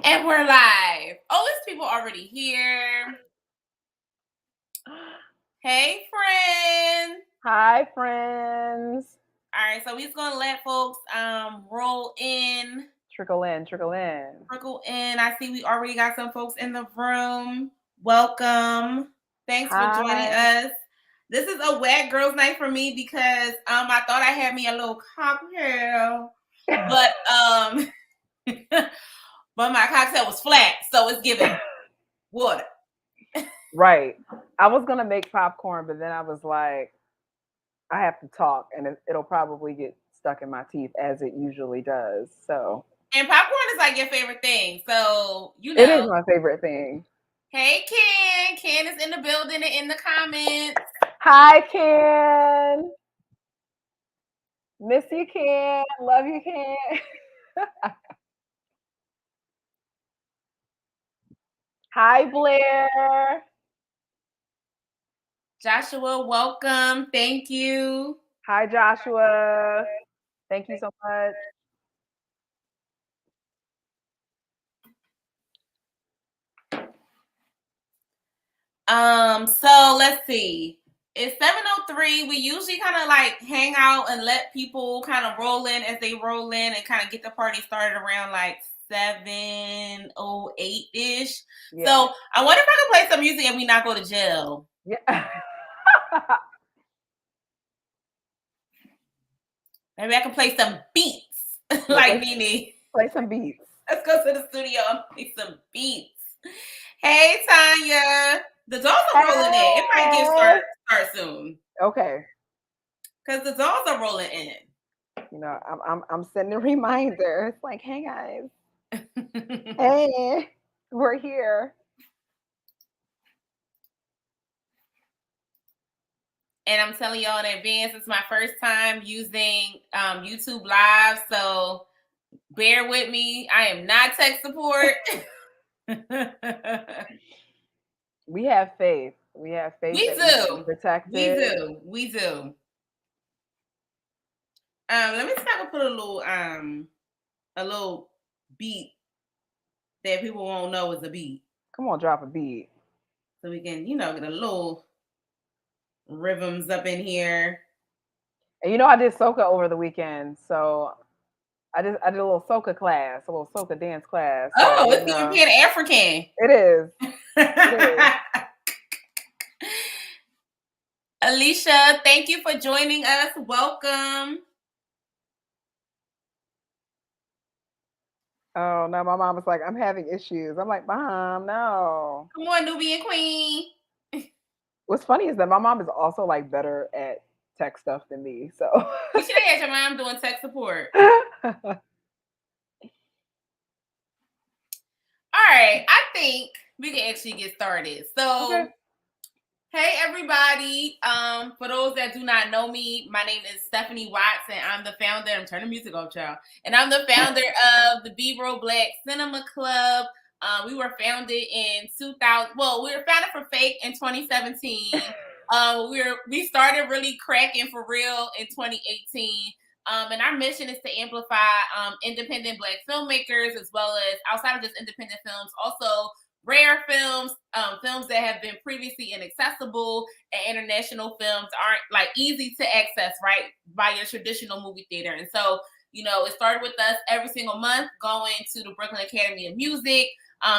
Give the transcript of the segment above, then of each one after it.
And we're live. Oh, it's people already here. Hey, friend. Hi, friends. All right, so we're just gonna let folks roll in. Trickle in, trickle in. Trickle in. I see we already got some folks in the room. Welcome. Thanks for joining us. This is a wet girls' night for me because I thought I had me a little cocktail, but but my cocktail was flat, so it's giving water. Right. I was going to make popcorn, but then I was like, I have to talk and it'll probably get stuck in my teeth as it usually does. So, and popcorn is like your favorite thing. So, you know. It is my favorite thing. Hey, Ken. Ken is in the building and in the comments. Hi, Ken. Miss you, Ken. Love you, Ken. Hi, Blair. Joshua, welcome. Thank you. Hi, Joshua. Thank you so much. So let's see. It's 7:03. We usually kind of like hang out and let people kind of roll in as they roll in and kind of get the party started around like 7:08-ish. Yeah. So I wonder if I can play some music and we not go to jail. Yeah. Maybe I can play some beats like Nene. Play some beats. Let's go to the studio and play some beats. Hey, Tanya. The dolls are rolling in. It might get start soon. Okay. Because the dolls are rolling in. You know, I'm sending a reminder. It's like, hey guys. Hey, we're here. And I'm telling y'all in advance, it's my first time using YouTube Live, so bear with me. I am not tech support. We have faith. We have faith. We do. Protected. We do. Let me see if I can put a little beat that people won't know is a beat. Come on, drop a beat. So we can, get a little rhythms up in here. And I did soca over the weekend, so I did a little soca class, a little soca dance class. Oh, it's European African. It is. It is. Alicia, thank you for joining us. Welcome. Oh, no, my mom was like, I'm having issues. I'm like, Mom, no. Come on, Nubian Queen. What's funny is that my mom is also like better at tech stuff than me. So you should have had your mom doing tech support. All right, I think we can actually get started. So, okay. Hey everybody. For those that do not know me, my name is Stephanie Watts, and I'm the founder. I'm turning music off, child. And I'm the founder of the B-Roll Black Cinema Club. We were founded in 2000. Well, we were founded for fake in 2017. We started really cracking for real in 2018. And our mission is to amplify independent Black filmmakers, as well as outside of just independent films, also rare films, films that have been previously inaccessible, and international films aren't like easy to access, right, by your traditional movie theater. And so, it started with us every single month going to the Brooklyn Academy of Music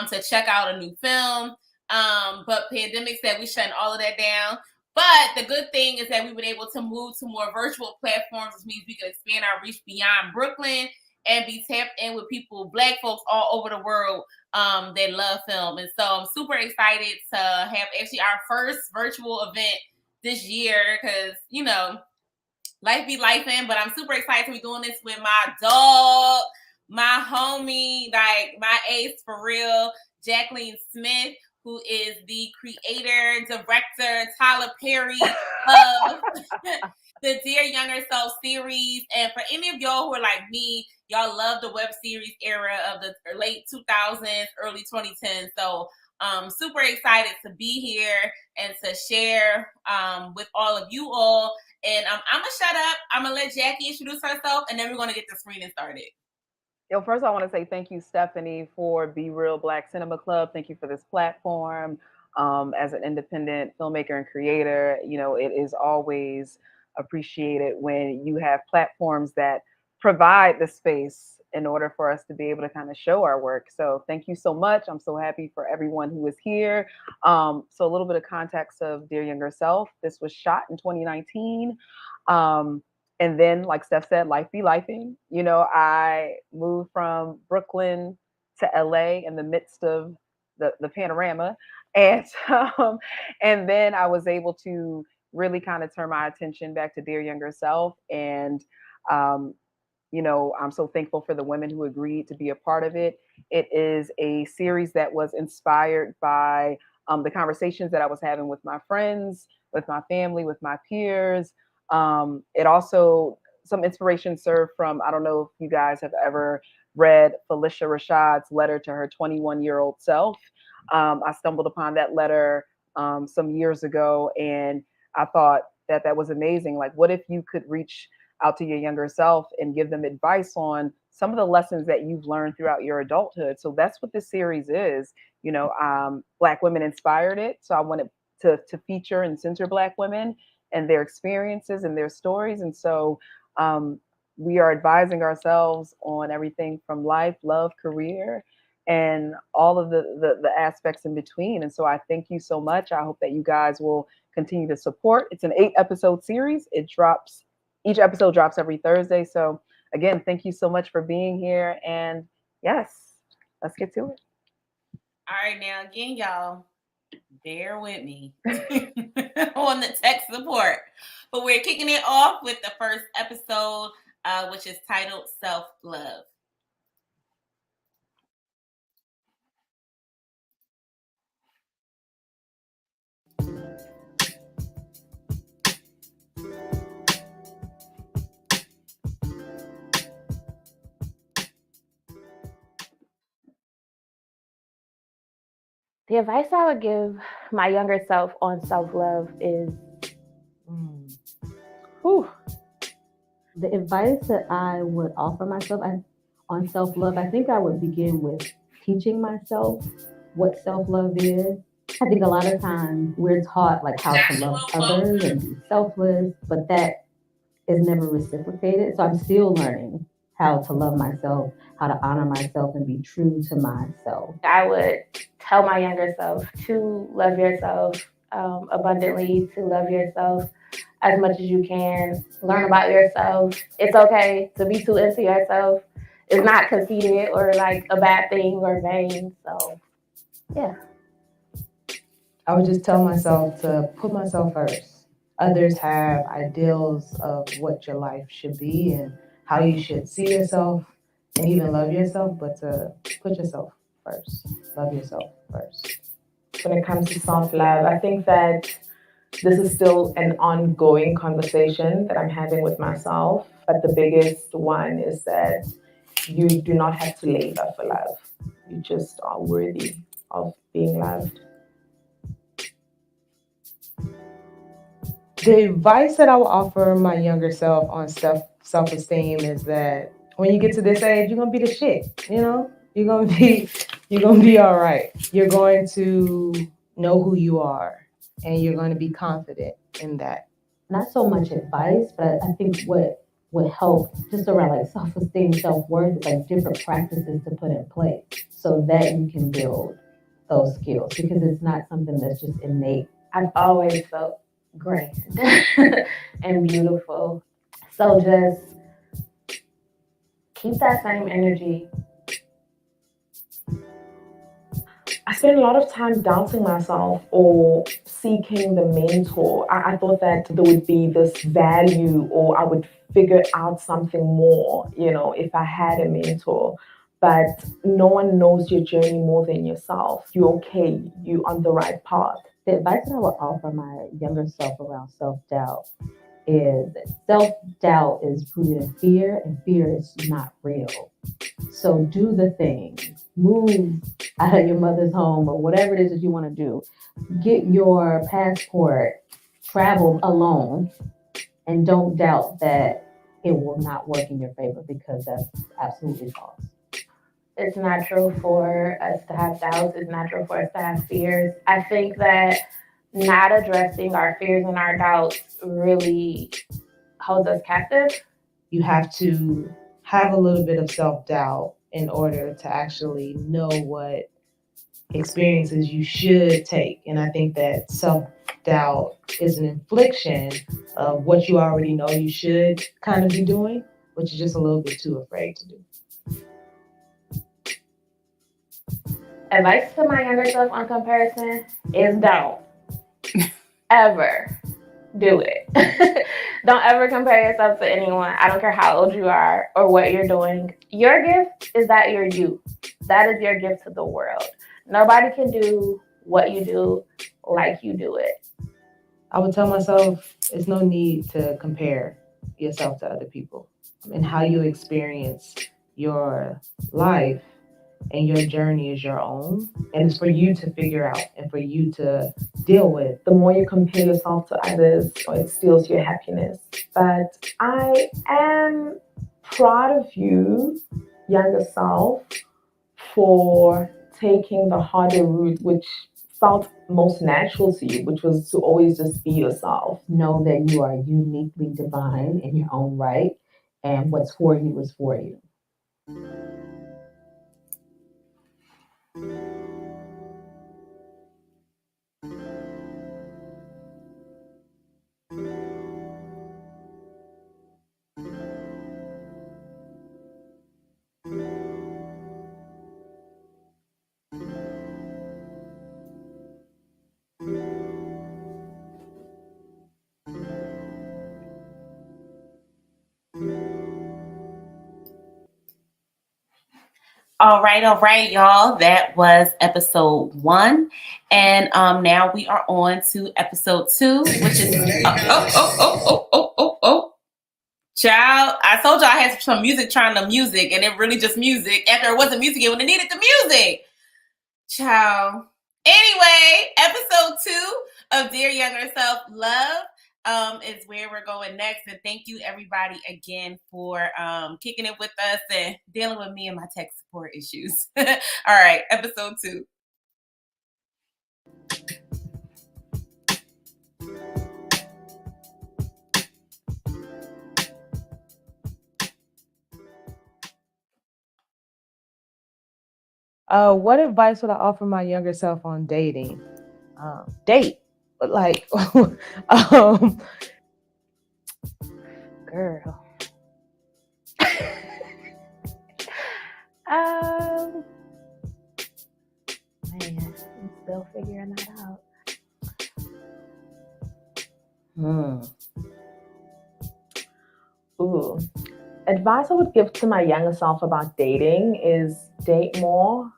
to check out a new film. But pandemic said we shutting all of that down. But the good thing is that we've been able to move to more virtual platforms, which means we can expand our reach beyond Brooklyn and be tapped in with people, Black folks all over the world that love film. And so I'm super excited to have actually our first virtual event this year because, life be lifing, but I'm super excited to be doing this with my dog, my homie, like my ace for real, Jac'leen Smith, who is the creator, director, Tyler Perry of the Dear Younger Self series. And for any of y'all who are like me, y'all love the web series era of the late 2000s, early 2010s. So super excited to be here and to share with all of you all. And I'm going to shut up. I'm going to let Jackie introduce herself, and then we're going to get the screening started. First, I want to say thank you, Stephanie, for Be Real Black Cinema Club. Thank you for this platform. As an independent filmmaker and creator, it is always appreciated when you have platforms that provide the space in order for us to be able to kind of show our work. So thank you so much. I'm so happy for everyone who is here. So a little bit of context of Dear Younger Self. This was shot in 2019. And then, like Steph said, life be lifing. I moved from Brooklyn to LA in the midst of the panorama. And and then I was able to really kind of turn my attention back to Dear Younger Self. And um, I'm so thankful for the women who agreed to be a part of it. It is a series that was inspired by the conversations that I was having with my friends, with my family, with my peers. It also, some inspiration served from, I don't know if you guys have ever read Felicia Rashad's letter to her 21-year-old self. I stumbled upon that letter some years ago, and I thought that was amazing. Like, what if you could reach out to your younger self and give them advice on some of the lessons that you've learned throughout your adulthood? So that's what this series is. Black women inspired it, so I wanted to feature and center Black women and their experiences and their stories. And so we are advising ourselves on everything from life, love, career, and all of the aspects in between. And so I thank you so much. I hope that you guys will continue to support. It's an 8-episode series. Each episode drops every Thursday. So again, thank you so much for being here. And yes, let's get to it. All right, now again, y'all, bear with me on the tech support. But we're kicking it off with the first episode, which is titled Self-Love. The advice I would give my younger self on self-love is the advice that I would offer myself on self-love. I think I would begin with teaching myself what self-love is. I think a lot of times we're taught like how to love others and be selfless, but that is never reciprocated. So I'm still learning how to love myself, how to honor myself and be true to myself. I would tell my younger self to love yourself abundantly, to love yourself as much as you can. Learn about yourself. It's okay to be too into yourself. It's not conceited or like a bad thing or vain. So, yeah. I would just tell myself to put myself first. Others have ideals of what your life should be and how you should see yourself and even love yourself, but to put yourself first. Love yourself first. When it comes to self-love, I think that this is still an ongoing conversation that I'm having with myself. But the biggest one is that you do not have to labor for love. You just are worthy of being loved. The advice that I would offer my younger self on self-esteem is that when you get to this age, you're gonna be the shit. You're gonna be all right. You're going to know who you are, and you're going to be confident in that. Not so much advice, but I think what would help just around like self-esteem, self-worth is like different practices to put in place so that you can build those skills, because it's not something that's just innate. I've always felt great and beautiful. So just keep that same energy. I spent a lot of time doubting myself or seeking the mentor. I thought that there would be this value or I would figure out something more, if I had a mentor. But no one knows your journey more than yourself. You're okay. You're on the right path. The advice that I would offer my younger self around self-doubt is self-doubt is rooted in fear, and fear is not real. So do the thing. Move out of your mother's home or whatever it is that you want to do. Get your passport, travel alone, and don't doubt that it will not work in your favor, because that's absolutely false. It's natural for us to have doubts. It's natural for us to have fears. I think that not addressing our fears and our doubts really holds us captive. You have to have a little bit of self-doubt in order to actually know what experiences you should take. And I think that self-doubt is an infliction of what you already know you should kind of be doing, but you're just a little bit too afraid to do. Advice to my younger self on comparison is don't ever do it. Don't ever compare yourself to anyone. I don't care how old you are or what you're doing. Your gift is that you're you. That is your gift to the world. Nobody can do what you do like you do it. I would tell myself there's no need to compare yourself to other people. And how you experience your life and your journey is your own. And it's for you to figure out and for you to deal with. The more you compare yourself to others, it steals your happiness. But I am proud of you, younger self, for taking the harder route, which felt most natural to you, which was to always just be yourself. Know that you are uniquely divine in your own right, and what's for you is for you. All right, y'all. That was episode 1. And now we are on to episode 2, which is Child, I told y'all I had some music trying to music, and it really just music. After it wasn't music, it would have needed the music. Child. Anyway, episode 2 of Dear Younger Self Love is where we're going next. And thank you everybody again for kicking it with us and dealing with me and my tech support issues. All right, episode 2. What advice would I offer my younger self on dating? Date, but like, girl. Man, I'm still figuring that out. Ooh. Advice I would give to my younger self about dating is date more.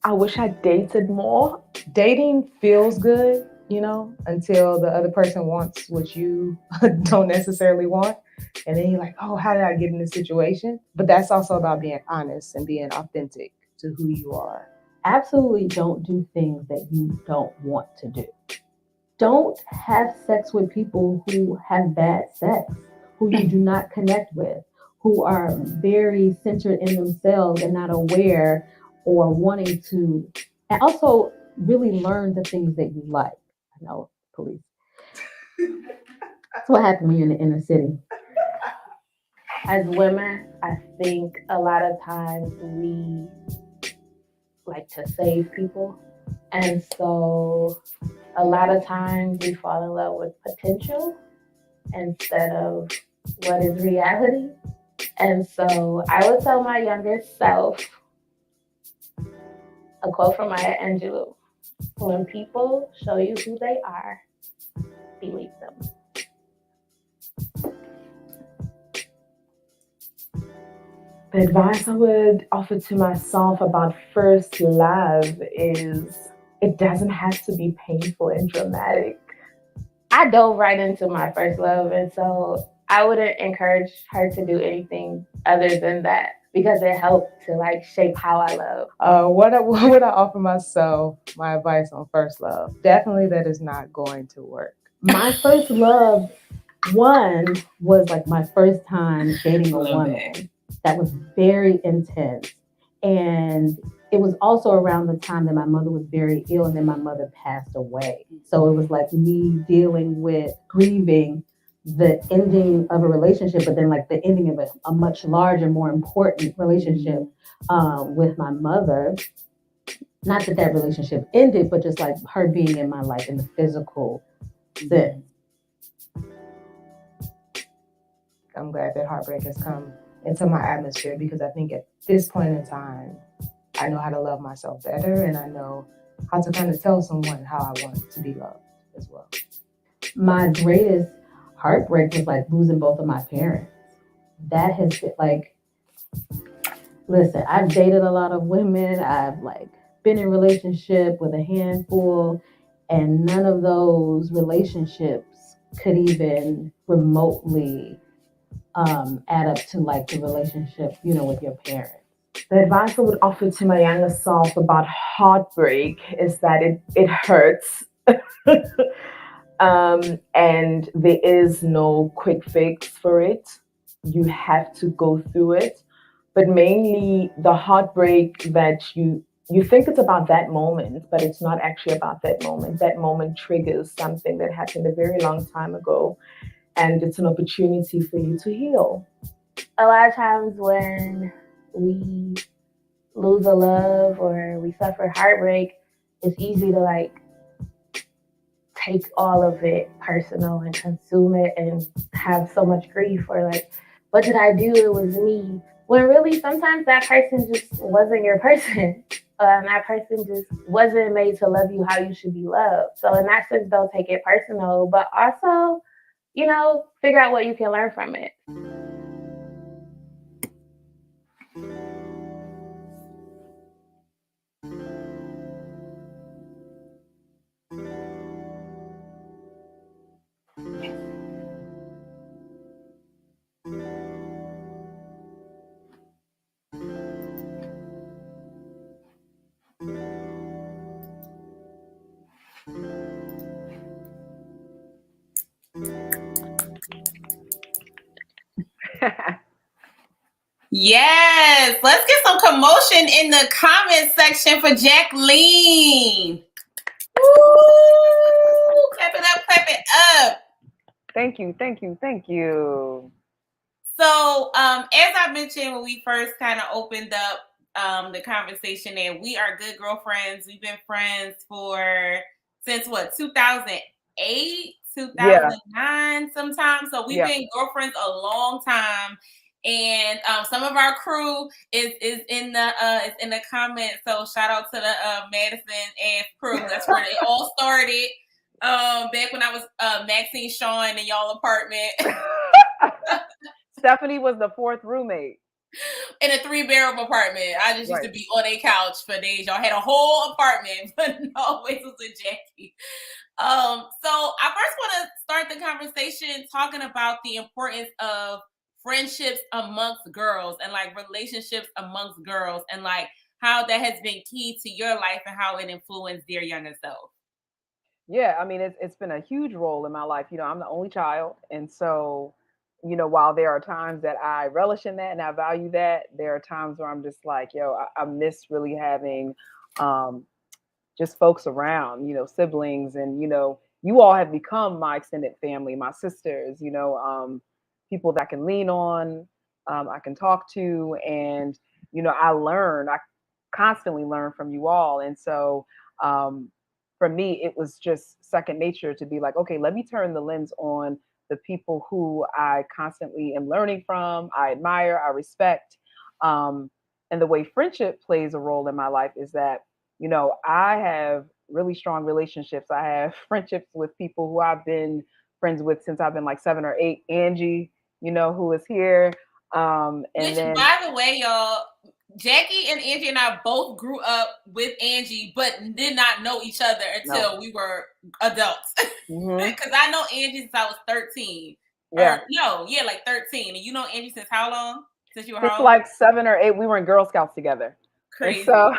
I wish I dated more. Dating feels good, until the other person wants what you don't necessarily want. And then you're like, oh, how did I get in this situation? But that's also about being honest and being authentic to who you are. Absolutely don't do things that you don't want to do. Don't have sex with people who have bad sex, who you do not connect with, who are very centered in themselves and not aware or wanting to, and also really learn the things that you like. I know, police. That's what happened when you're in the inner city. As women, I think a lot of times we like to save people. And so a lot of times we fall in love with potential instead of what is reality. And so I would tell my younger self a quote from Maya Angelou: when people show you who they are, believe them. The advice I would offer to myself about first love is it doesn't have to be painful and dramatic. I dove right into my first love, and so I wouldn't encourage her to do anything other than that because it helped to shape how I love. What would I offer myself, my advice on first love? Definitely that is not going to work. My first love, one, was my first time dating a woman. that was very intense. And it was also around the time that my mother was very ill and then my mother passed away. So it was like me dealing with grieving the ending of a relationship, but then like the ending of a much larger, more important relationship with my mother. Not that that relationship ended, but just like her being in my life in the physical sense. I'm glad that heartbreak has come into my atmosphere because I think at this point in time, I know how to love myself better and I know how to kind of tell someone how I want to be loved as well. My greatest heartbreak was like losing both of my parents. That has been like, listen, I've dated a lot of women. I've like been in relationship with a handful, and none of those relationships could even remotely add up to like the relationship, with your parents. The advice I would offer to my younger self about heartbreak is that it hurts. And there is no quick fix for it. You have to go through it. But mainly the heartbreak that you think it's about that moment, but it's not actually about that moment. That moment triggers something that happened a very long time ago, and it's an opportunity for you to heal. A lot of times when we lose a love or we suffer heartbreak, it's easy to like take all of it personal and consume it and have so much grief, or like, what did I do? It was me. When really sometimes that person just wasn't your person. That person just wasn't made to love you how you should be loved. So in that sense, don't take it personal, but also, figure out what you can learn from it. Yes, let's get some commotion in the comment section for Jac'leen. Woo! Clap it up, clap it up. Thank you, thank you, thank you. So, as I mentioned when we first kind of opened up the conversation, and we are good girlfriends. We've been friends since 2008, 2009 sometimes. So we've been girlfriends a long time. And some of our crew is in the comments. So shout out to the Madison Ave crew. That's where it all started. Back when I was Maxine Sean in y'all apartment. Stephanie was the fourth roommate. In a 3-bedroom apartment. I just used to be on a couch for days. Y'all had a whole apartment, but always was with Jackie. So I first want to start the conversation talking about the importance of friendships amongst girls and like relationships amongst girls and like how that has been key to your life and how it influenced their younger self. Yeah, I mean, it's been a huge role in my life. I'm the only child. And so, while there are times that I relish in that and I value that, there are times where I'm just like, I miss really having just folks around, siblings. And, you all have become my extended family, my sisters, people that I can lean on, I can talk to. And, I constantly learn from you all. And so, for me, it was just second nature to be like, okay, let me turn the lens on the people who I constantly am learning from, I admire, I respect. And the way friendship plays a role in my life is that, I have really strong relationships. I have friendships with people who I've been friends with since I've been like 7 or 8. Angie, who is here. Which, by the way, y'all, Jackie and Angie and I both grew up with Angie, but did not know each other until we were adults. Because I know Angie since I was 13. Yeah. Like 13. And you know Angie since how long? Since you were how old? Like 7 or 8. We were in Girl Scouts together. Crazy. And so,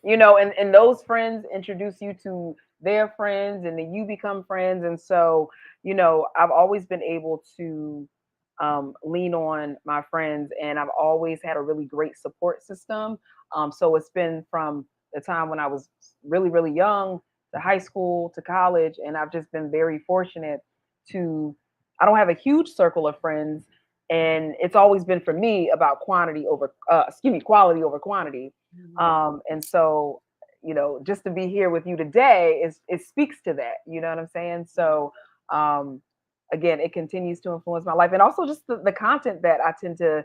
and those friends introduce you to their friends, and then you become friends. And so, I've always been able to lean on my friends, and I've always had a really great support system. So it's been from the time when I was really, really young to high school to college, and I've just been very fortunate to. I don't have a huge circle of friends, and it's always been for me about quality over quantity. And so, just to be here with you today it speaks to that. You know what I'm saying? So, um, again, it continues to influence my life, and also just the content that I tend to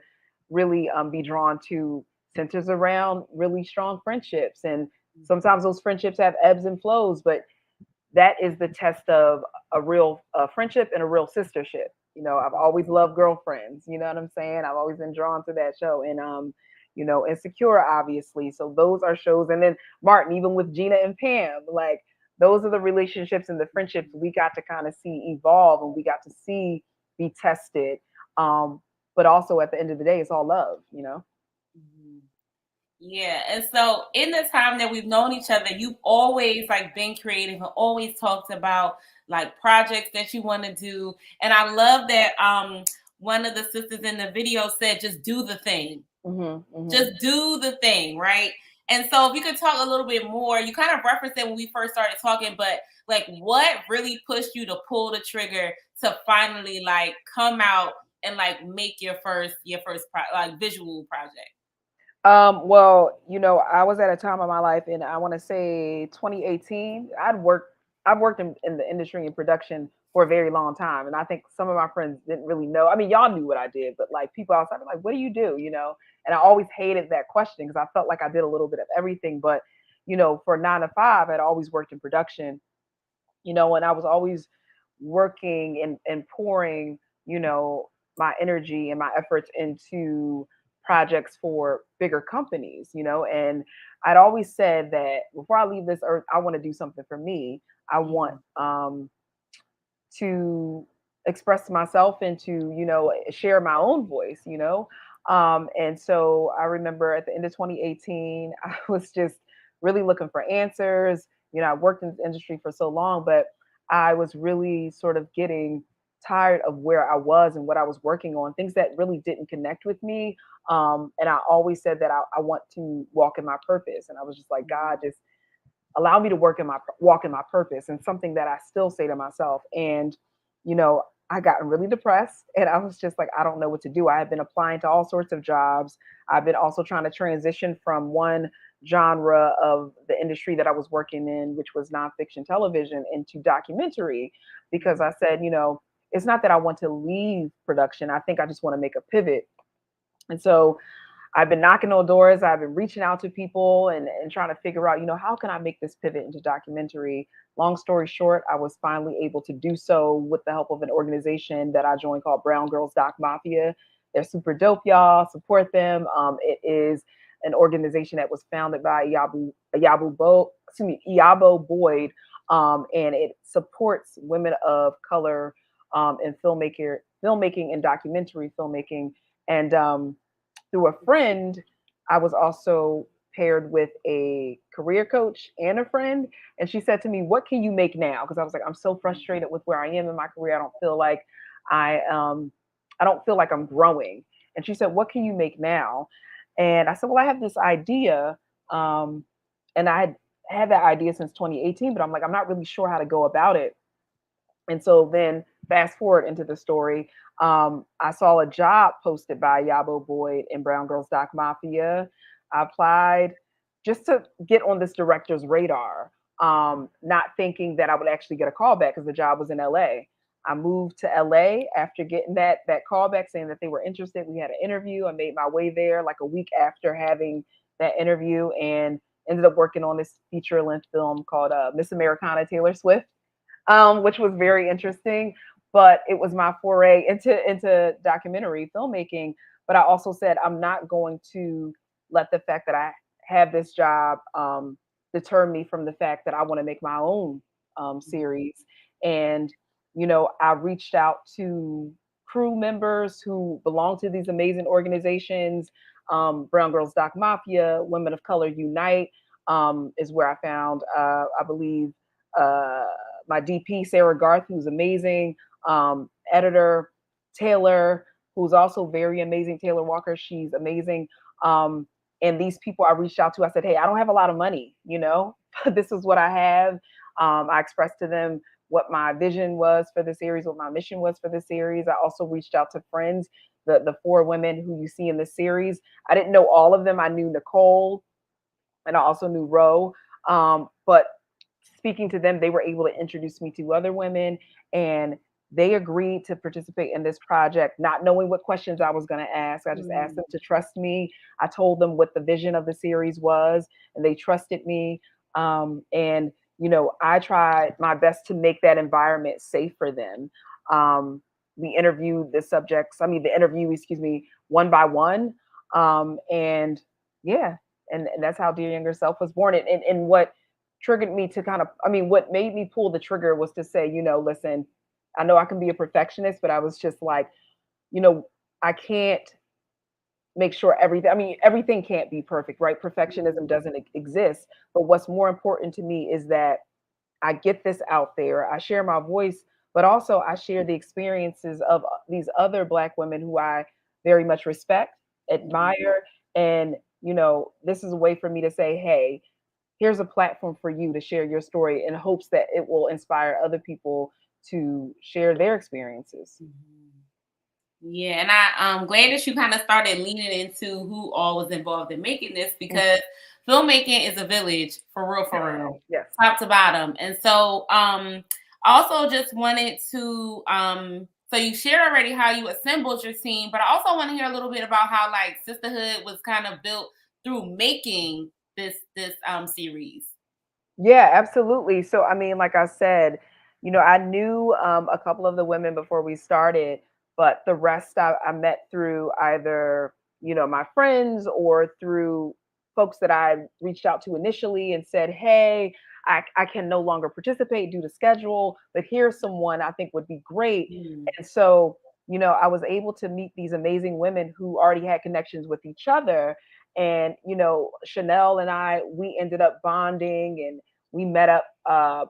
really be drawn to centers around really strong friendships, and sometimes those friendships have ebbs and flows, but that is the test of a real friendship and a real sistership. I've always loved Girlfriends. You know what I'm saying? I've always been drawn to that show, and Insecure, obviously. So those are shows, and then Martin, even with Gina and Pam, like those are the relationships and the friendships we got to kind of see evolve, and we got to see be tested. But also at the end of the day, it's all love. Yeah, and so in the time that we've known each other, you've always like been creative and always talked about like projects that you want to do. And I love that one of the sisters in the video said, just do the thing. Just do the thing, right? And so if you could talk a little bit more, you kind of referenced it when we first started talking, but like what really pushed you to pull the trigger to finally like come out and like make your first like visual project? Well, I was at a time of my life, and I want to say 2018. I've worked in the industry in production for a very long time, and I think some of my friends didn't really know. I mean, y'all knew what I did, but like people outside were like, "What do you do?" And I always hated that question because I felt like I did a little bit of everything. But for 9 to 5, I'd always worked in production. And I was always working and pouring, my energy and my efforts into projects for bigger companies, and I'd always said that before I leave this earth, I want to do something for me. I want to express myself and to, share my own voice. And so I remember at the end of 2018, I was just really looking for answers. I worked in this industry for so long, but I was really sort of getting tired of where I was and what I was working on, things that really didn't connect with me. And I always said that I want to walk in my purpose. And I was just like, God, just allow me to walk in my purpose, and something that I still say to myself. And, I got really depressed, and I was just like, I don't know what to do. I had been applying to all sorts of jobs. I've been also trying to transition from one genre of the industry that I was working in, which was nonfiction television, into documentary, because I said, it's not that I want to leave production. I think I just want to make a pivot. And so I've been knocking on doors. I've been reaching out to people and trying to figure out, how can I make this pivot into documentary? Long story short, I was finally able to do so with the help of an organization that I joined called Brown Girls Doc Mafia. They're super dope, y'all. Support them. It is an organization that was founded by Iyabo Boyd, and it supports women of color in filmmaking and documentary filmmaking. And through a friend, I was also paired with a career coach and a friend. And she said to me, "What can you make now?" Because I was like, I'm so frustrated with where I am in my career. I don't feel like I'm growing. And she said, "What can you make now?" And I said, "Well, I have this idea." And I had that idea since 2018, but I'm like, I'm not really sure how to go about it. And so then fast forward into the story, I saw a job posted by Yabo Boyd in Brown Girls Doc Mafia. I applied just to get on this director's radar, not thinking that I would actually get a call back because the job was in LA. I moved to LA after getting that call back saying that they were interested. We had an interview. I made my way there like a week after having that interview, and ended up working on this feature-length film called Miss Americana Taylor Swift, which was very interesting. But it was my foray into documentary filmmaking. But I also said, I'm not going to let the fact that I have this job deter me from the fact that I want to make my own series. And, I reached out to crew members who belong to these amazing organizations. Brown Girls Doc Mafia, Women of Color Unite is where I found, I believe, my DP, Sarah Garth, who's amazing, editor, Taylor, who's also very amazing. Taylor Walker, she's amazing. And these people I reached out to, I said, hey, I don't have a lot of money, this is what I have. I expressed to them what my vision was for the series, what my mission was for the series. I also reached out to friends, the 4 women who you see in the series. I didn't know all of them. I knew Nicole, and I also knew Ro. But speaking to them, they were able to introduce me to other women, and they agreed to participate in this project, not knowing what questions I was going to ask. I just asked them to trust me. I told them what the vision of the series was, and they trusted me. And I tried my best to make that environment safe for them. We interviewed the interviewees, one by one. And yeah, and that's how Dear Younger Self was born. And what triggered me to what made me pull the trigger was to say, listen, I know I can be a perfectionist, but I was just like, I can't make sure everything can't be perfect, right? Perfectionism doesn't exist. But what's more important to me is that I get this out there, I share my voice, but also I share the experiences of these other Black women who I very much respect, admire. And, this is a way for me to say, hey, here's a platform for you to share your story, in hopes that it will inspire other people to share their experiences. Yeah, and I'm glad that you kind of started leaning into who all was involved in making this, because filmmaking is a village, for real, Yes. top to bottom. And so also just wanted to so you shared already how you assembled your team, but I also want to hear a little bit about how like sisterhood was kind of built through making this series. Yeah, absolutely. So, like I said, I knew a couple of the women before we started, but the rest I met through either, my friends, or through folks that I reached out to initially and said, hey, I can no longer participate due to schedule, but here's someone I think would be great. And so, I was able to meet these amazing women who already had connections with each other. And, Chanel and we ended up bonding, and we met up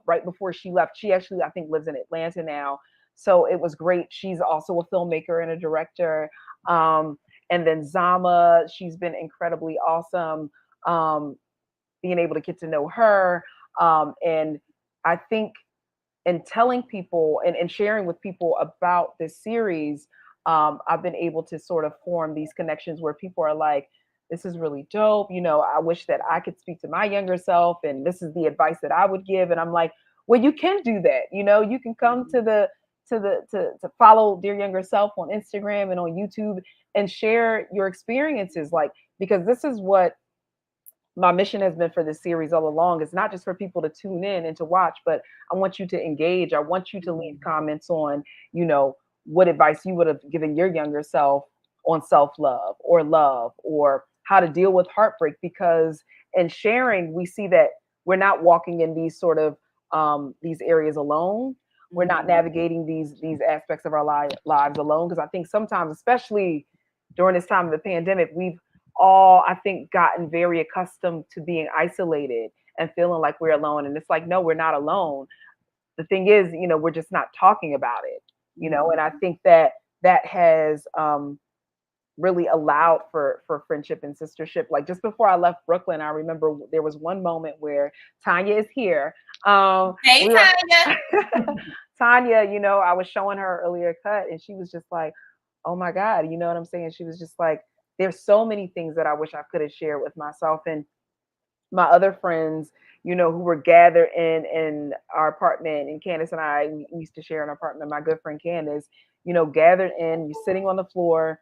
right before she left. She actually, I think, lives in Atlanta now. So it was great. She's also a filmmaker and a director. And then Zama, she's been incredibly awesome. Being able to get to know her. And I think in telling people and sharing with people about this series, I've been able to sort of form these connections where people are like, this is really dope. I wish that I could speak to my younger self, and this is the advice that I would give. And I'm like, well, you can do that. You can come to follow Dear Younger Self on Instagram and on YouTube and share your experiences. Like, because this is what my mission has been for this series all along. It's not just for people to tune in and to watch, but I want you to engage. I want you to leave comments on, what advice you would have given your younger self on self-love or love, or how to deal with heartbreak. Because in sharing, we see that we're not walking in these sort of these areas alone. We're not navigating these aspects of our lives alone. Because I think sometimes, especially during this time of the pandemic, we've all, I think, gotten very accustomed to being isolated and feeling like we're alone. And it's like, no, we're not alone. The thing is, we're just not talking about it, and I think that has really allowed for friendship and sistership. Like, just before I left Brooklyn, I remember there was one moment where Tanya is here. Hey, Tanya. Tanya, I was showing her earlier cut, and she was just like, oh my God, you know what I'm saying? She was just like, there's so many things that I wish I could have shared with myself. And my other friends, who were gathered in our apartment, and Candace and I, we used to share an apartment, my good friend Candace, gathered in, you sitting on the floor,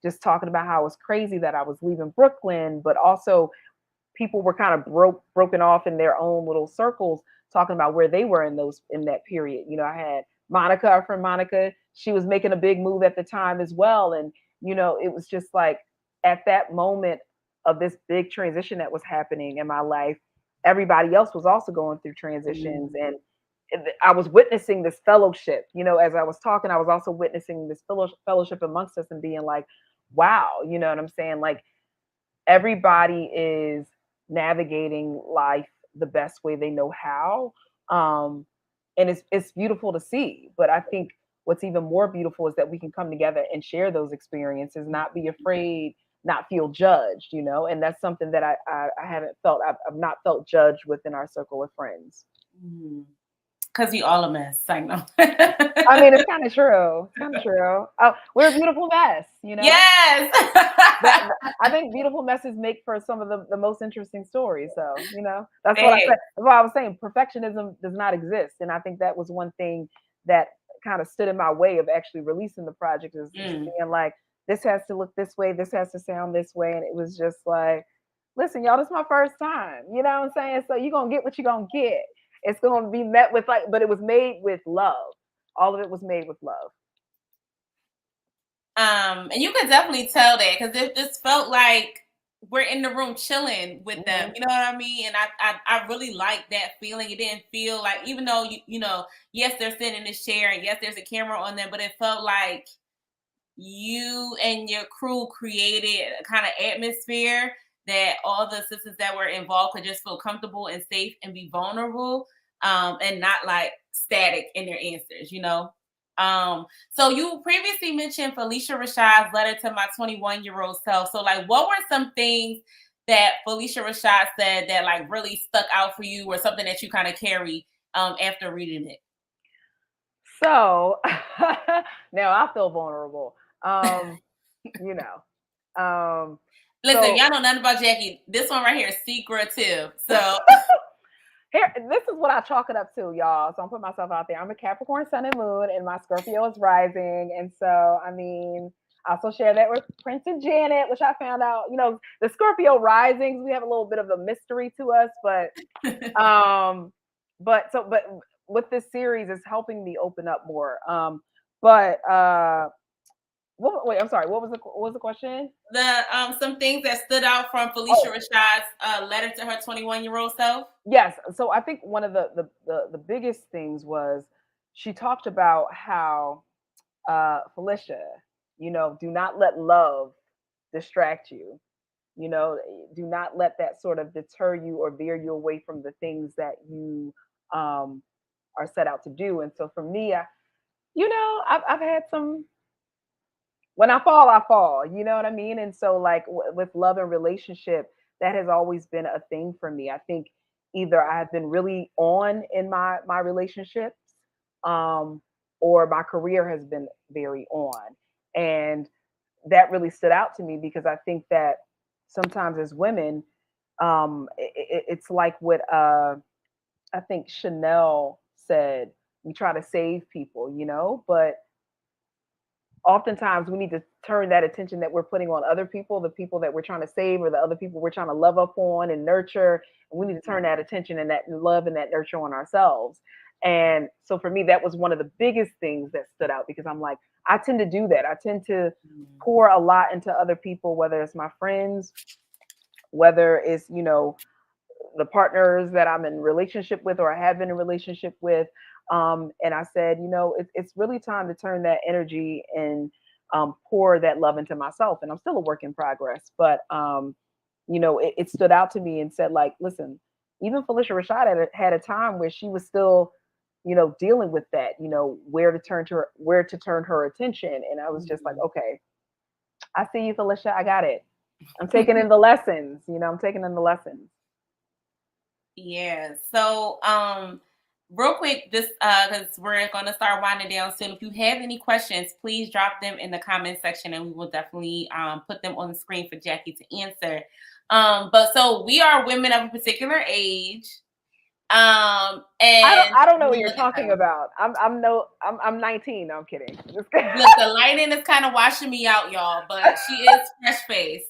just talking about how it was crazy that I was leaving Brooklyn, but also people were kind of broken off in their own little circles, talking about where they were in that period. I had Monica, our friend Monica, she was making a big move at the time as well. And, it was just like, at that moment of this big transition that was happening in my life, everybody else was also going through transitions. And I was witnessing this fellowship, as I was talking, I was also witnessing this fellowship amongst us, and being like, wow, you know what I'm saying? Like, everybody is navigating life the best way they know how. And it's beautiful to see. But I think what's even more beautiful is that we can come together and share those experiences, not be afraid, not feel judged, you know. And that's something that I haven't felt. I've not felt judged within our circle of friends. Because we all a mess. I know. I mean, it's kind of true. It's kind of true. Oh, we're a beautiful mess, you know? Yes. I think beautiful messes make for some of the most interesting stories. So, you know, that's what I said. That's what I was saying. Perfectionism does not exist. And I think that was one thing that kind of stood in my way of actually releasing the project, is being like, this has to look this way, this has to sound this way. And it was just like, listen, y'all, this is my first time. You know what I'm saying? So you're going to get what you're going to get. It's going to be met with like, but it was made with love. All of it was made with love. And you could definitely tell that, because it just felt like we're in the room chilling with them. You know what I mean? And I really like that feeling. It didn't feel like, even though you know, yes, they're sitting in this chair and yes, there's a camera on them, but it felt like you and your crew created a kind of atmosphere that all the sisters that were involved could just feel comfortable and safe and be vulnerable, and not like static in their answers, you know? So you previously mentioned Felicia Rashad's letter to my 21-year-old self. So like, what were some things that Felicia Rashad said that like really stuck out for you, or something that you kind of carry after reading it? So now I feel vulnerable. You know. Listen, so, y'all know nothing about Jackie. This one right here is secretive. So here, this is what I chalk it up to, y'all. So I'm putting myself out there. I'm a Capricorn sun and moon, and my Scorpio is rising. And so, I mean, I also share that with Prince and Janet, which I found out, you know, the Scorpio risings, we have a little bit of a mystery to us, but but with this series, it's helping me open up more. Wait, I'm sorry. What was the question? Some things that stood out from Felicia Rashad's letter to her 21-year-old self. Yes. So I think one of the biggest things was she talked about how Felicia, you know, do not let love distract you. You know, do not let that sort of deter you or veer you away from the things that you are set out to do. And so for me, I've had some. When I fall, you know what I mean? And so like with love and relationship, that has always been a thing for me. I think either I have been really on in my relationships, or my career has been very on. And that really stood out to me, because I think that sometimes as women, it's like what I think Chanel said, we try to save people, you know, but oftentimes we need to turn that attention that we're putting on other people, the people that we're trying to save, or the other people we're trying to love up on and nurture. And we need to turn that attention and that love and that nurture on ourselves. And so for me, that was one of the biggest things that stood out, because I'm like, I tend to do that. I tend to pour a lot into other people, whether it's my friends, whether it's, you know, the partners that I'm in relationship with or I have been in relationship with. And I said, you know, it's really time to turn that energy and pour that love into myself. And I'm still a work in progress, but you know, it stood out to me and said, like, listen, even Felicia Rashad had a time where she was still, you know, dealing with that, you know, where to turn her attention. And I was just like, okay, I see you, Felicia. I got it. I'm taking in the lessons, you know, I'm taking in the lessons. Yeah. So, real quick, just because we're going to start winding down soon. If you have any questions, please drop them in the comment section, and we will definitely put them on the screen for Jackie to answer. But so we are women of a particular age. And I don't know what you're talking about. I'm 19. No, I'm kidding. Look, the lighting is kind of washing me out, y'all, but she is fresh faced.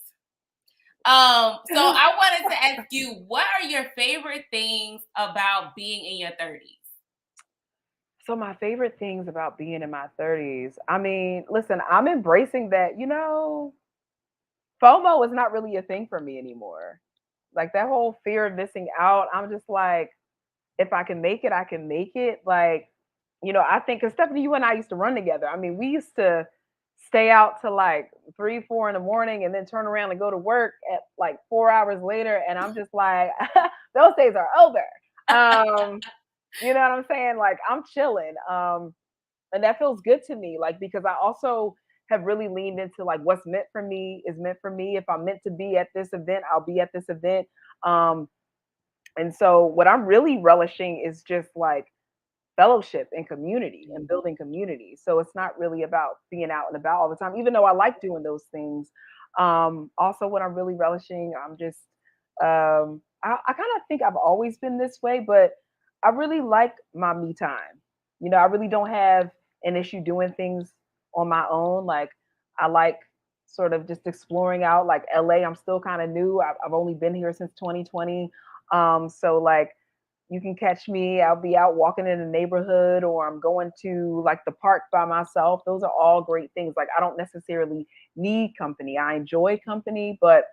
So I wanted to ask you, what are your favorite things about being in your 30s? So my favorite things about being in my 30s, I mean, listen, I'm embracing that, you know, FOMO is not really a thing for me anymore. Like that whole fear of missing out, I'm just like, if I can make it, I can make it. Like, you know, I think, because Stephanie, you and I used to run together. I mean, we used to stay out till like 3, 4 in the morning and then turn around and go to work at like 4 hours later. And I'm just like, those days are over. You know what I'm saying? Like, I'm chilling. And that feels good to me, like, because I also have really leaned into like what's meant for me is meant for me. If I'm meant to be at this event, I'll be at this event. Um, and so what I'm really relishing is just like fellowship and community and building community. So it's not really about being out and about all the time, even though I like doing those things. Also, what I'm really relishing, I'm just, I kind of think I've always been this way, but I really like my me time. I really don't have an issue doing things on my own. Like, I like sort of just exploring out, like LA. I'm still kind of new. I've only been here since 2020. So like, you can catch me. I'll be out walking in the neighborhood, or I'm going to like the park by myself. Those are all great things. Like, I don't necessarily need company. I enjoy company, but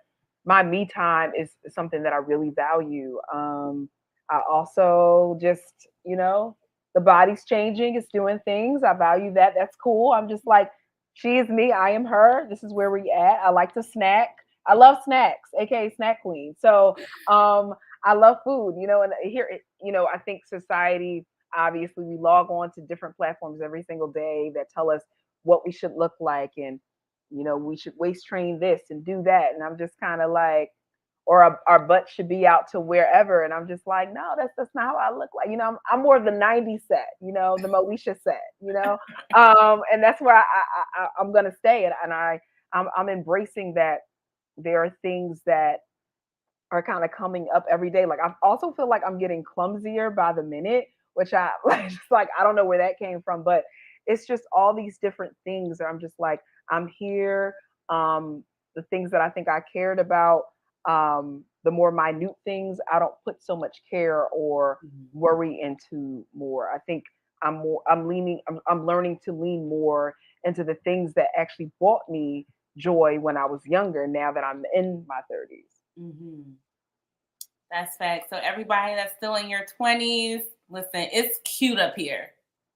my me time is something that I really value. I also just, the body's changing, it's doing things. I value that. That's cool. I'm just like, she is me, I am her. This is where we at. I like to snack. I love snacks, aka snack queen. So I love food, and here, I think society, obviously, we log on to different platforms every single day that tell us what we should look like, and, we should waist train this and do that. And I'm just kind of like, or our butt should be out to wherever. And I'm just like, no, that's not how I look like. I'm more of the 90s set, the Moesha set, and that's where I'm going to stay. And I'm embracing that there are things that are kind of coming up every day. Like, I also feel like I'm getting clumsier by the minute, which I like, just like, I don't know where that came from, but it's just all these different things that I'm just like, I'm here. The things that I think I cared about, the more minute things, I don't put so much care or worry into more. I think I'm learning to lean more into the things that actually brought me joy when I was younger, now that I'm in my 30s. Mm-hmm. That's fact. So everybody that's still in your 20s, listen, it's cute up here.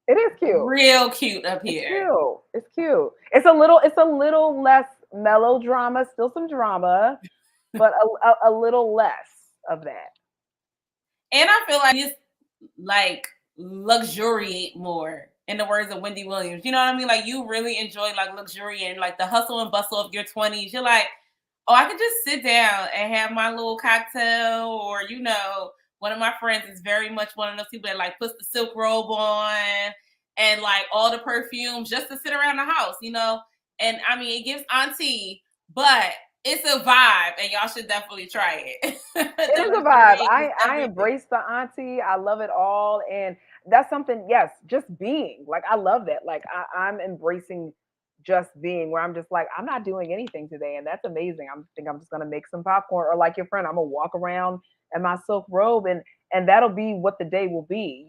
It is cute. Real cute up here. It's cute. It's a little less melodrama, still some drama, but a little less of that. And I feel like it's like luxuriate more, in the words of Wendy Williams. You know what I mean? Like, you really enjoy like luxury and like the hustle and bustle of your 20s. You're like, oh, I could just sit down and have my little cocktail, or, one of my friends is very much one of those people that like puts the silk robe on and like all the perfumes just to sit around the house, And I mean, it gives auntie, but it's a vibe, and y'all should definitely try it. It is a vibe. I embrace the auntie. I love it all. And that's something, yes, just being. Like, I love that. Like, I'm embracing just being, where I'm just like, I'm not doing anything today. And that's amazing. I think I'm just going to make some popcorn, or like your friend, I'm going to walk around in my silk robe, and that'll be what the day will be.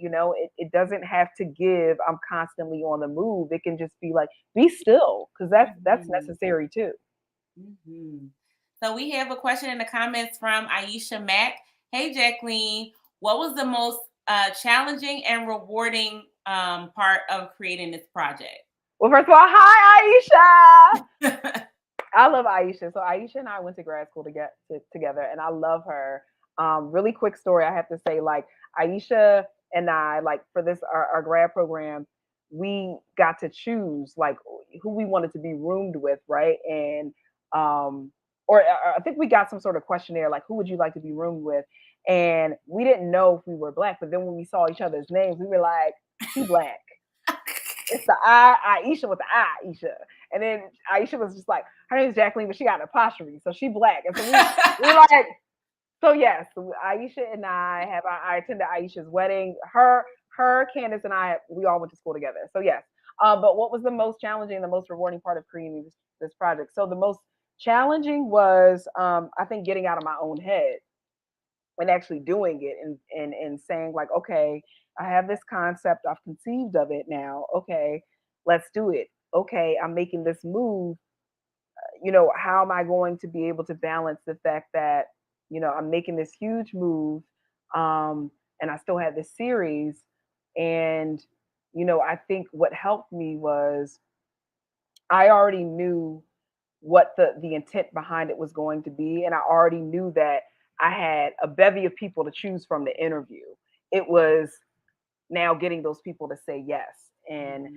It doesn't have to give, I'm constantly on the move. It can just be like, be still, because that's necessary too. Mm-hmm. So we have a question in the comments from Aisha Mack. Hey, Jac'leen, what was the most challenging and rewarding part of creating this project? Well, first of all, hi, Aisha. I love Aisha. So Aisha and I went to grad school together, and I love her. Really quick story, I have to say, like, Aisha and I, like, for this our grad program, we got to choose like who we wanted to be roomed with, right? And or I think we got some sort of questionnaire, like, who would you like to be roomed with? And we didn't know if we were Black, but then when we saw each other's names, we were like, she Black. It's the Aisha with the Aisha. And then Aisha was just like, her name is Jac'leen, but she got an apostrophe, so she Black. And so we were like, so yes, Aisha and I attended Aisha's wedding. Her, Candace, and I, we all went to school together. So yes. But what was the most challenging, the most rewarding part of creating this project? So the most challenging was, I think, getting out of my own head and actually doing it, and saying like, okay, I have this concept, I've conceived of it now. Okay, let's do it. Okay, I'm making this move. How am I going to be able to balance the fact that, I'm making this huge move, and I still have this series. And, I think what helped me was I already knew what the intent behind it was going to be. And I already knew that I had a bevy of people to choose from to interview. It was now getting those people to say yes. And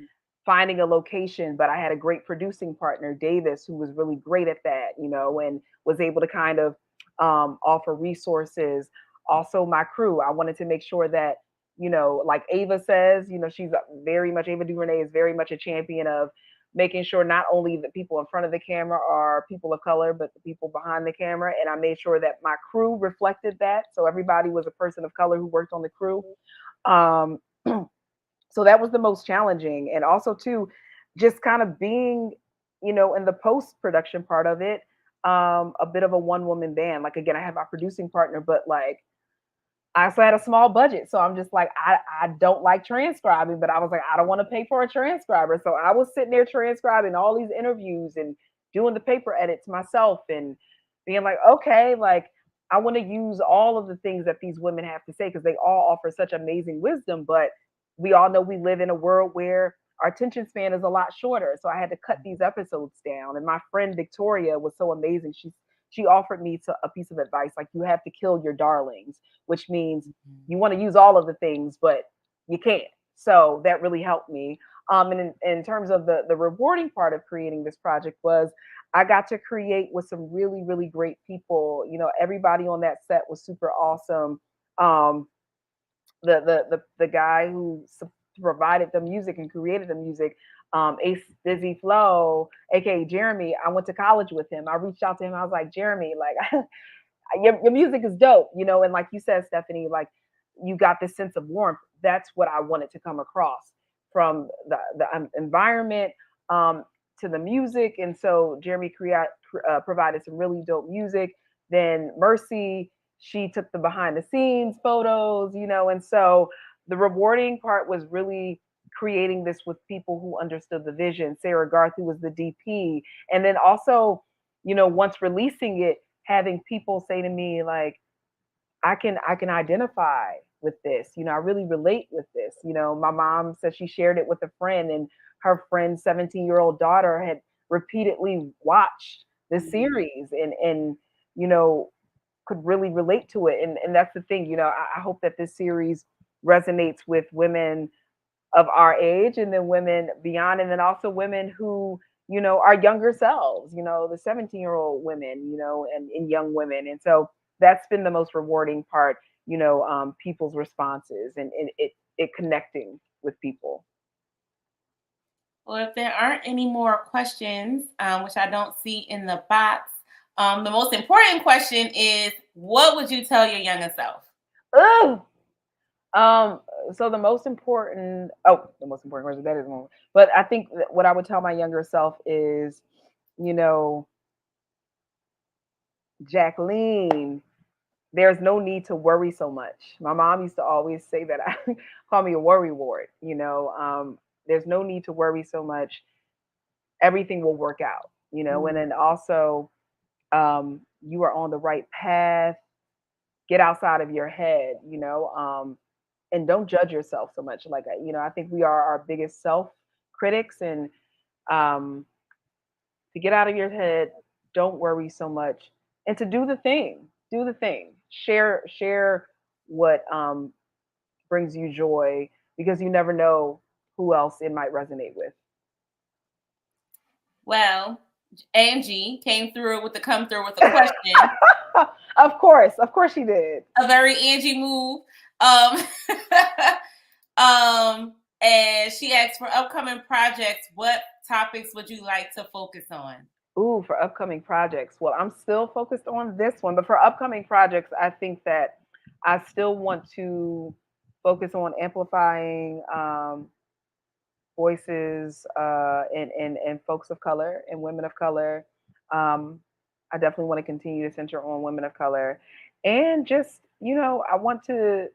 finding a location, but I had a great producing partner, Davis, who was really great at that, and was able to kind of offer resources. Also, my crew, I wanted to make sure that, like Ava says, she's Ava DuVernay is very much a champion of making sure not only the people in front of the camera are people of color, but the people behind the camera. And I made sure that my crew reflected that. So everybody was a person of color who worked on the crew. Um, so that was the most challenging. And also too, just kind of being, in the post-production part of it, a bit of a one-woman band. Like, again, I have my producing partner, but like, I also had a small budget. So I'm just like, I don't like transcribing, but I was like, I don't want to pay for a transcriber. So I was sitting there transcribing all these interviews and doing the paper edits myself and being like, okay, like, I want to use all of the things that these women have to say because they all offer such amazing wisdom. But we all know we live in a world where our attention span is a lot shorter. So I had to cut these episodes down. And my friend Victoria was so amazing. She offered me a piece of advice, like, you have to kill your darlings, which means you want to use all of the things, but you can't. So that really helped me. And in terms of the rewarding part of creating this project was I got to create with some really, really great people. Everybody on that set was super awesome. The guy who provided the music and created the music, Ace Dizzy Flow, aka Jeremy. I went to college with him. I reached out to him. I was like, Jeremy, like, your music is dope, and like you said, Stephanie, like, you got this sense of warmth. That's what I wanted to come across from the environment to the music. And so Jeremy provided some really dope music. Then Mercy, she took the behind the scenes photos, and so the rewarding part was really creating this with people who understood the vision. Sarah Garth, who was the DP, and then also, once releasing it, having people say to me like, I can identify with this. I really relate with this. My mom said she shared it with a friend, and her friend's 17-year-old daughter had repeatedly watched the series and could really relate to it. And that's the thing, I hope that this series resonates with women of our age and then women beyond, and then also women who, our younger selves, the 17-year-old women, and young women. And so that's been the most rewarding part, people's responses and it connecting with people. Well, if there aren't any more questions, which I don't see in the box, the most important question is, what would you tell your younger self? So the most important question, that is one. But I think that what I would tell my younger self is, Jac'leen, there's no need to worry so much. My mom used to always say that, call me a worry wart, there's no need to worry so much. Everything will work out, and then also, you are on the right path. Get outside of your head, and don't judge yourself so much. Like, I think we are our biggest self critics, and to get out of your head, don't worry so much, and to do the thing, share what brings you joy, because you never know who else it might resonate with. Well, Angie came through with a question. Of course she did. A very Angie move. And she asked, for upcoming projects, what topics would you like to focus on? Ooh, for upcoming projects. Well, I'm still focused on this one, but for upcoming projects, I think that I still want to focus on amplifying voices and folks of color and women of color. I definitely want to continue to center on women of color, and just, I want to.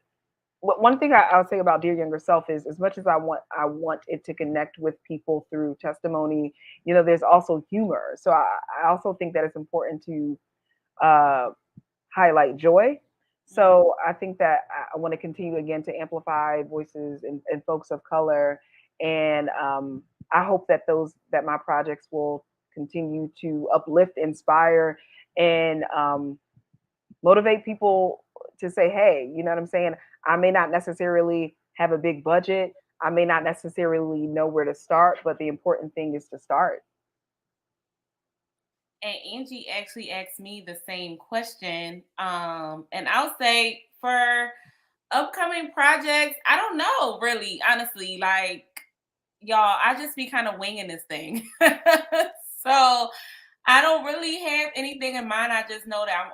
One thing I'll say about Dear Younger Self is, as much as I want it to connect with people through testimony, there's also humor. So I also think that it's important to highlight joy. So I think that I want to continue again to amplify voices and folks of color, and I hope that my projects will continue to uplift, inspire, and motivate people to say, hey, you know what I'm saying? I may not necessarily have a big budget. I may not necessarily know where to start, but the important thing is to start. And Angie actually asked me the same question. And I'll say for upcoming projects, I don't know really, honestly. Like, y'all, I just be kind of winging this thing. So I don't really have anything in mind. I just know that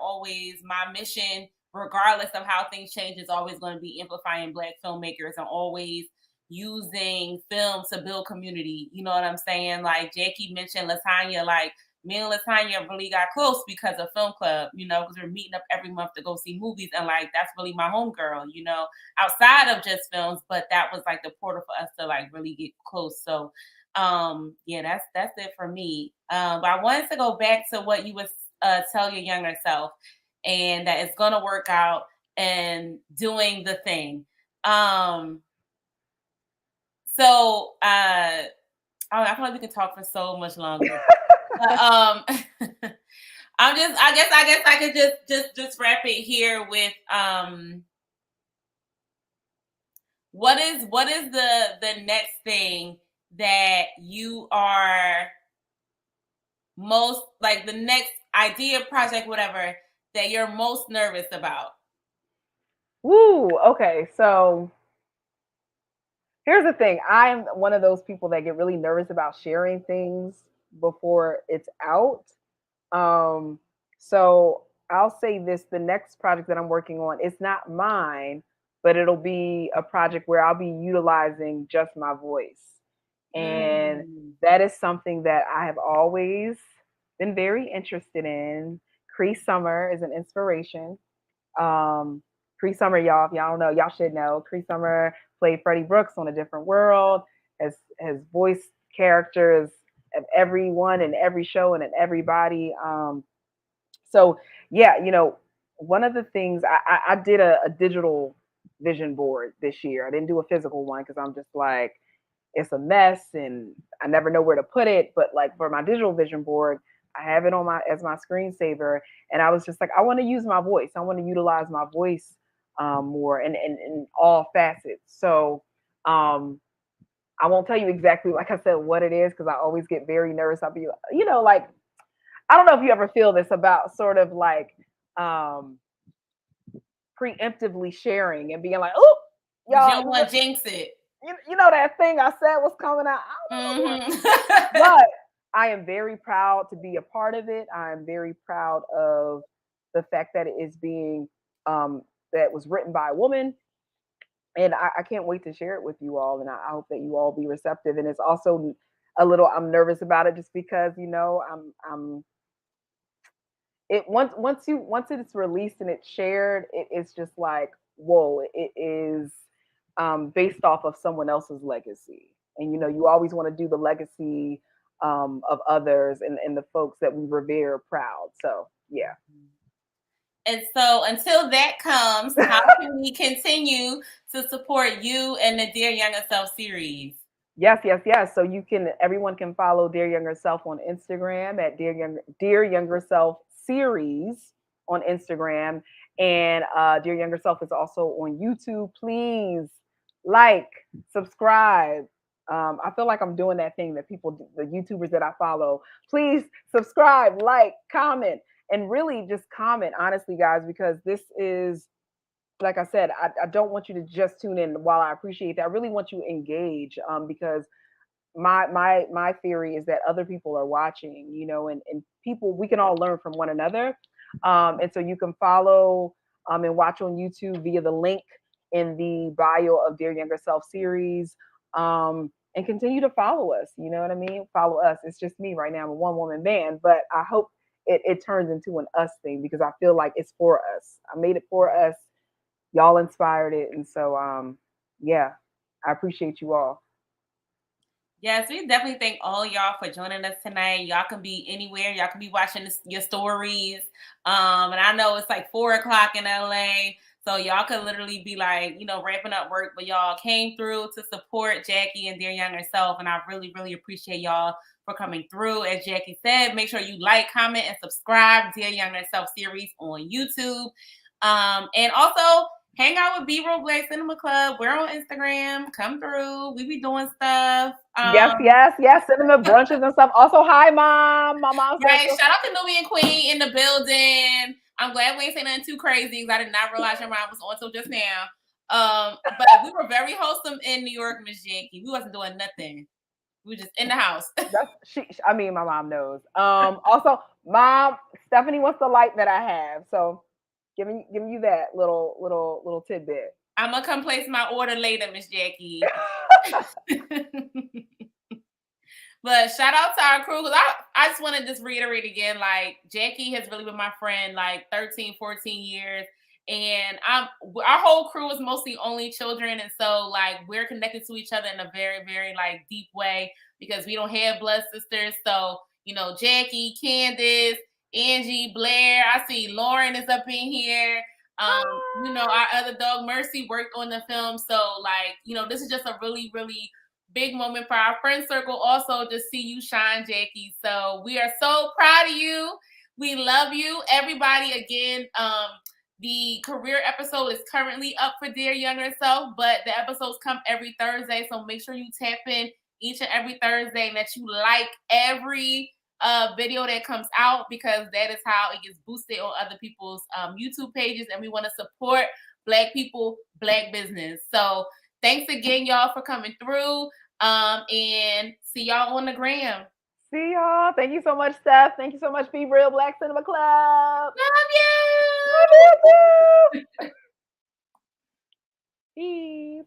my mission, regardless of how things change, is always going to be amplifying Black filmmakers and always using film to build community. You know what I'm saying? Like Jackie mentioned Latanya, like me and Latanya really got close because of Film Club, because we're meeting up every month to go see movies. And like, that's really my homegirl, outside of just films, but that was like the portal for us to like really get close. So yeah, that's it for me. But I wanted to go back to what you would tell your younger self, and that it's gonna work out and doing the thing. So I feel like we can talk for so much longer. I guess I could just wrap it here with what is the next thing that you are most, like, the next idea, project, whatever, that you're most nervous about? Woo, okay. So here's the thing. I'm one of those people that get really nervous about sharing things before it's out. So I'll say this, the next project that I'm working on, it's not mine, but it'll be a project where I'll be utilizing just my voice. And that is something that I have always been very interested in. Cree Summer is an inspiration. Cree Summer, y'all, if y'all don't know, y'all should know. Cree Summer played Freddie Brooks on A Different World, has voiced characters of everyone in every show and in everybody. So yeah, one of the things I did a digital vision board this year. I didn't do a physical one because I'm just like, it's a mess and I never know where to put it. But like for my digital vision board, I have it on as my screensaver. And I was just like, I want to use my voice. I want to utilize my voice more in all facets. So I won't tell you exactly, like I said, what it is, because I always get very nervous. I'll be, like, I don't know if you ever feel this about sort of like preemptively sharing and being like, oh, y'all. You don't want to jinx it. You know that thing I said was coming out. But I am very proud to be a part of it. I am very proud of the fact that it is being that was written by a woman. And I can't wait to share it with you all. And I hope that you all be receptive. And it's also a little, I'm nervous about it just because, I'm once it's released and it's shared, it's just like, whoa, it is based off of someone else's legacy. And you always want to do the legacy of others and the folks that we revere proud. So yeah. And so until that comes, how can we continue to support you and the Dear Younger Self series? Yes. So everyone can follow Dear Younger Self on Instagram at Dear Younger Self series on Instagram. And Dear Younger Self is also on YouTube. Please like, subscribe. I feel like I'm doing that thing that people, the YouTubers that I follow, please subscribe, like, comment, and really just comment, honestly, guys, because this is, like I said, I don't want you to just tune in. While I appreciate that, I really want you to engage because my theory is that other people are watching, and people, we can all learn from one another. And so you can follow and watch on YouTube via the link in the bio of Dear Younger Self series. And continue to follow us. You know what I mean? Follow us. It's just me right now. I'm a one-woman band, but I hope it turns into an us thing because I feel like it's for us. I made it for us. Y'all inspired it. And so, yeah, I appreciate you all. Yes, we definitely thank all y'all for joining us tonight. Y'all can be anywhere. Y'all can be watching your stories. And I know it's like 4:00 in LA. So y'all could literally be like, ramping up work, but y'all came through to support Jackie and Dear Younger Self. And I really, really appreciate y'all for coming through. As Jackie said, make sure you like, comment, and subscribe Dear Younger Self series on YouTube. And also hang out with Be Real Black Cinema Club. We're on Instagram. Come through. We be doing stuff. Yes. Cinema brunches and stuff. Also, hi, Mom. My mom said Right. Shout out to Nubian Queen in the building. I'm glad we ain't saying nothing too crazy because I did not realize your mom was on till just now. But we were very wholesome in New York, Miss Jackie. We wasn't doing nothing. We were just in the house. My mom knows. Also, Mom, Stephanie wants the light that I have. So giving you that little tidbit. I'm gonna come place my order later, Miss Jackie. But shout out to our crew, because I just want to just reiterate again, like Jackie has really been my friend like 13, 14 years. And our whole crew is mostly only children. And so like we're connected to each other in a very, very like deep way because we don't have blood sisters. So, you know, Jackie, Candace, Angie, Blair, I see Lauren is up in here. You know, our other dog Mercy worked on the film. So like, you know, this is just a really, really big moment for our friend circle. Also to see you shine, Jackie. So we are so proud of you. We love you. Everybody, again, the career episode is currently up for Dear Younger Self, but the episodes come every Thursday. So make sure you tap in each and every Thursday and that you like every video that comes out, because that is how it gets boosted on other people's YouTube pages. And we want to support Black people, Black business. So thanks again, y'all, for coming through. And see y'all on the gram. See y'all. Thank you so much, Steph. Thank you so much, Be Real Black Cinema Club. Love you. Peace.